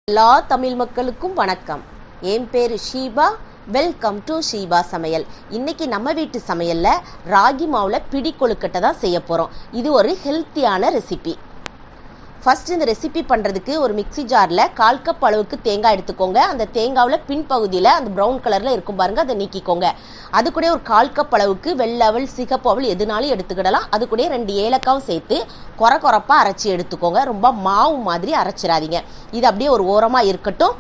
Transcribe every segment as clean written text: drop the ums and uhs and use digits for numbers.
எல்லா தமிழ் மக்களுக்கும் வணக்கம். என் பேரு ஷீபா. வெல்கம் டு ஷீபா சமையல். இன்னைக்கு நம்ம வீட்டு சமையல்ல ராகி மாவுல பிடி கொழுக்கட்டை தான் செய்ய போறோம். இது ஒரு ஹெல்த்தியான ரெசிபி. ஃபர்ஸ்ட் இந்த ரெசிபி பண்ணுறதுக்கு ஒரு மிக்சி ஜாரில் 1/4 கப் அளவுக்கு தேங்காய் எடுத்துக்கோங்க. அந்த தேங்காவில் பின்பகுதியில் அந்த ப்ரௌன் கலரில் இருக்கும் பாருங்கள், அதை நீக்கிக்கோங்க. அது கூட ஒரு 1/4 கப் அளவுக்கு வெள்ளை அவல் சிகப்பு அவல் எதுனாலும் எடுத்துக்கிடலாம். அது கூட 2 ஏலக்காவும் சேர்த்து கொரப்பாக அரைச்சி எடுத்துக்கோங்க. ரொம்ப மாவு மாதிரி அரைச்சிடாதீங்க. இது அப்படியே ஒரு ஓரமாக இருக்கட்டும்.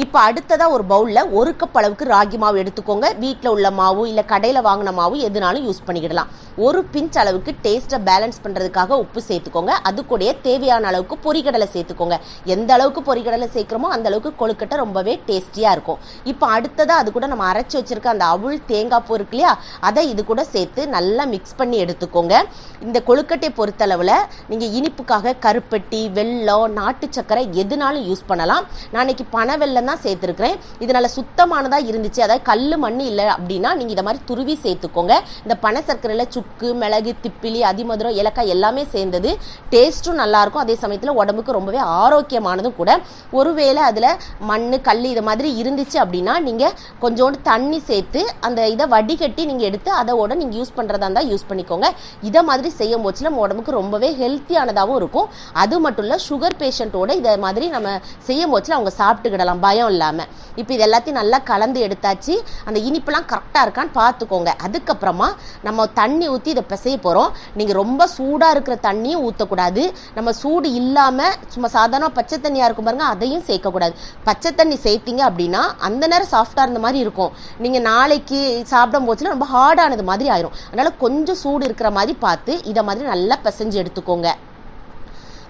இப்போ அடுத்ததாக ஒரு பவுலில் 1 கப் அளவுக்கு ராகி மாவு எடுத்துக்கோங்க. வீட்டில் உள்ள மாவு இல்லை கடையில் வாங்கின மாவு எதுனாலும் யூஸ் பண்ணிக்கிடலாம். ஒரு பிஞ்ச் அளவுக்கு டேஸ்ட்டை பேலன்ஸ் பண்ணுறதுக்காக உப்பு சேர்த்துக்கோங்க. அது கூட தேவையான அளவுக்கு பொரிகடலை சேர்த்துக்கோங்க. எந்த அளவுக்கு பொரிகடலை சேர்க்குறோமோ அந்த அளவுக்கு கொழுக்கட்டை ரொம்பவே டேஸ்டியாக இருக்கும். இப்போ அடுத்ததாக அது கூட நம்ம அரைச்சி வச்சிருக்க அந்த அவுள் தேங்காய் பூ இருக்கு இல்லையா, அதை இது கூட சேர்த்து நல்லா மிக்ஸ் பண்ணி எடுத்துக்கோங்க. இந்த கொழுக்கட்டையை பொறுத்தளவில் நீங்கள் இனிப்புக்காக கருப்பட்டி, வெல்லம், நாட்டு சக்கரை எதுனாலும் யூஸ் பண்ணலாம். நான் இன்னைக்கு பனை வெல்லம் தான் சேர்த்துருக்கிறேன். இது நல்ல சுத்தமானதாக இருந்துச்சு, அதாவது கல் மண் இல்லை அப்படின்னா நீங்கள் இதை மாதிரி துருவி சேர்த்துக்கோங்க. இந்த பனை சர்க்கரையில் சுக்கு, மிளகு, திப்பிலி, அதிமதுரம், ஏலக்காய் எல்லாமே சேர்ந்தது. டேஸ்ட்டும் நல்லாயிருக்கும். அதே சமயத்தில் உடம்புக்கு ரொம்பவே ஆரோக்கியமானதும் கூட. ஒருவேளை அதில் மண், கல் இது மாதிரி இருந்துச்சு அப்படின்னா நீங்கள் கொஞ்சோண்டு தண்ணி சேர்த்து அந்த இதை வடிகட்டி நீங்கள் எடுத்து அதோட நீங்கள் யூஸ் பண்ணுறதா இருந்தால் யூஸ் பண்ணிக்கோங்க. இதை மாதிரி செய்யும் போச்சு நம்ம உடம்புக்கு ரொம்பவே ஹெல்த்தியானதாகவும் இருக்கும். அது மட்டும் இல்லை, சுகர் பேஷண்ட்டோட இதை மாதிரி நம்ம செய்யும் போச்சு அவங்க சாப்பிட்டுக்கிடலாம் பயம் இல்லாமல். இப்போ இது எல்லாத்தையும் நல்லா கலந்து எடுத்தாச்சு. அந்த இனிப்பெல்லாம் கரெக்டாக இருக்கான்னு பார்த்துக்கோங்க. அதுக்கப்புறமா நம்ம தண்ணி ஊற்றி இதை பிசைய போகிறோம். நீங்கள் ரொம்ப சூடாக இருக்கிற தண்ணியும் ஊற்றக்கூடாது. நம்ம சூடு இல்லாமல் சும்மா சாதாரண பச்சை தண்ணியாக இருக்கும் பாருங்க, அதையும் சேர்க்கக்கூடாது. பச்சை தண்ணி சேர்த்திங்க அப்படின்னா அந்த நேரம் சாஃப்டாக இருந்த மாதிரி இருக்கும். நீங்கள் நாளைக்கு சாப்பிடும் போச்சுன்னா ரொம்ப ஹார்டானது மாதிரி ஆயிரும். அதனால் கொஞ்சம் சூடு இருக்கிற மாதிரி பார்த்து இதை மாதிரி நல்லா பிசைஞ்சு எடுத்துக்கோங்க.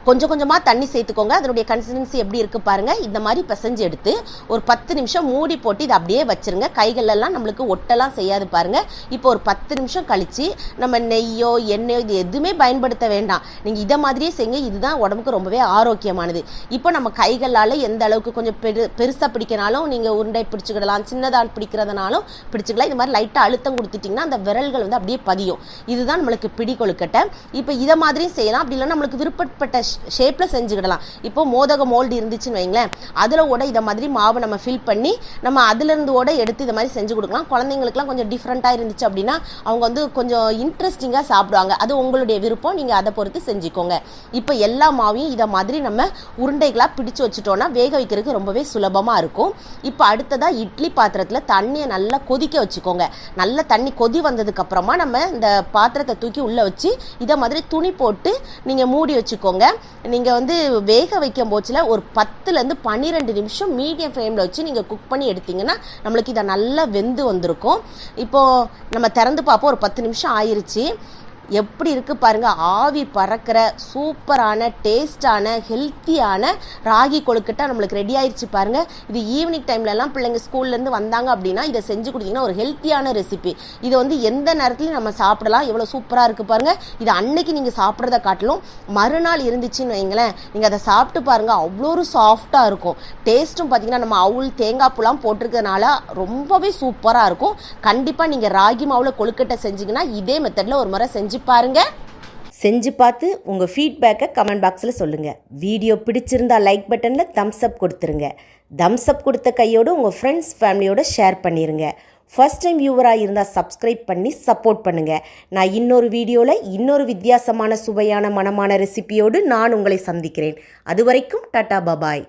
கொஞ்சம் கொஞ்சமாக தண்ணி சேர்த்துக்கோங்க. அதனுடைய கன்சிஸ்டன்சி எப்படி இருக்குது பாருங்கள். இந்த மாதிரி பிசைஞ்சு எடுத்து ஒரு 10 நிமிஷம் மூடி போட்டு இதை அப்படியே வச்சுருங்க. கைகளெல்லாம் நம்மளுக்கு ஒட்டெல்லாம் செய்யாது பாருங்கள். இப்போ ஒரு 10 நிமிஷம் கழித்து நம்ம நெய்யோ எண்ணெயோ இது எதுவுமே பயன்படுத்த வேண்டாம். நீங்கள் இதை மாதிரியே செய்யுங்க. இதுதான் உடம்புக்கு ரொம்பவே ஆரோக்கியமானது. இப்போ நம்ம கைகளால் எந்த அளவுக்கு கொஞ்சம் பெருசாக பிடிக்கனாலும் நீங்கள் உருண்டை பிடிச்சிக்கிடலாம், சின்னதாக பிடிக்கிறதுனாலும் பிடிச்சிக்கலாம். இது மாதிரி லைட்டாக அழுத்தம் கொடுத்துட்டிங்கன்னா அந்த விரல்கள் வந்து அப்படியே பதியும். இதுதான் நம்மளுக்கு பிடி கொழுக்கட்டை. இப்போ இதை மாதிரியும் செய்யலாம். அப்படி இல்லைன்னா நம்மளுக்கு விருப்பப்பட்ட ஷேப்பில் செஞ்சுக்கிடலாம். இப்போ மோதக மோல்டு இருந்துச்சுன்னு வைங்களேன், அதில் கூட இதை மாதிரி மாவு நம்ம ஃபில் பண்ணி நம்ம அதிலிருந்து கூட எடுத்து இதை மாதிரி செஞ்சு கொடுக்கலாம். குழந்தைங்களுக்குலாம் கொஞ்சம் டிஃப்ரெண்ட்டாக இருந்துச்சு அப்படின்னா அவங்க வந்து கொஞ்சம் இன்ட்ரெஸ்டிங்காக சாப்பிடுவாங்க. அது உங்களுடைய விருப்பம், நீங்கள் அதை பொறுத்து செஞ்சுக்கோங்க. இப்போ எல்லா மாவையும் இதை மாதிரி நம்ம உருண்டைகளாக பிடிச்சு வச்சுட்டோன்னா வேக வைக்கிறதுக்கு ரொம்பவே சுலபமாக இருக்கும். இப்போ அடுத்ததாக இட்லி பாத்திரத்தில் தண்ணியை நல்லா கொதிக்க வச்சுக்கோங்க. நல்ல தண்ணி கொதி வந்ததுக்கப்புறமா நம்ம இந்த பாத்திரத்தை தூக்கி உள்ளே வச்சு இதை மாதிரி துணி போட்டு நீங்கள் மூடி வச்சுக்கோங்க. நீங்கள் வந்து வேக வைக்கும் போச்சில் ஒரு 10லேருந்து 12 நிமிஷம் மீடியம் ஃப்ளேமில் வச்சு நீங்கள் குக் பண்ணி எடுத்திங்கன்னா நம்மளுக்கு இதை நல்லா வெந்து வந்திருக்கும். இப்போது நம்ம திறந்து பார்ப்போம். ஒரு 10 நிமிஷம் ஆயிடுச்சு. எப்படி இருக்குது பாருங்கள். ஆவி பறக்கிற சூப்பரான டேஸ்டான ஹெல்த்தியான ராகி கொழுக்கட்டை நம்மளுக்கு ரெடி ஆயிடுச்சு பாருங்கள். இது ஈவினிங் டைம்லலாம் பிள்ளைங்க ஸ்கூல்லேருந்து வந்தாங்க அப்படின்னா இதை செஞ்சு கொடுத்தீங்கன்னா ஒரு ஹெல்த்தியான ரெசிபி. இதை வந்து எந்த நேரத்துலையும் நம்ம சாப்பிடலாம். எவ்வளோ சூப்பராக இருக்குது பாருங்கள். இது அன்னைக்கு நீங்கள் சாப்பிட்றத காட்டிலும் மறுநாள் இருந்துச்சுன்னு வைங்களேன், நீங்கள் அதை சாப்பிட்டு பாருங்கள், அவ்வளோ ஒரு சாஃப்டாக இருக்கும். டேஸ்ட்டும் பார்த்தீங்கன்னா நம்ம அவுள் தேங்காய் பூலாம் போட்டிருக்கிறதுனால ரொம்பவே சூப்பராக இருக்கும். கண்டிப்பாக நீங்கள் ராகி மாவில் கொழுக்கட்டை செஞ்சிங்கன்னா இதே மெத்தடில் ஒரு முறை செஞ்சு பாருங்க. செஞ்சு பார்த்து உங்கள் ஃபீட்பேக்கை கமெண்ட் பாக்ஸில் சொல்லுங்கள். வீடியோ பிடிச்சிருந்தா லைக் பட்டனில் தம்ஸ் அப் கொடுத்துருங்க. தம்ஸ் அப் கொடுத்த கையோடு உங்கள் ஃப்ரெண்ட்ஸ் ஃபேமிலியோடு ஷேர் பண்ணிடுங்க. ஃபர்ஸ்ட் டைம் வியூவராக இருந்தால் சப்ஸ்கிரைப் பண்ணி சப்போர்ட் பண்ணுங்கள். நான் இன்னொரு வீடியோவில் இன்னொரு வித்தியாசமான சுவையான மனமான ரெசிபியோடு நான் உங்களை சந்திக்கிறேன். அது வரைக்கும் டாடா பாபாய்.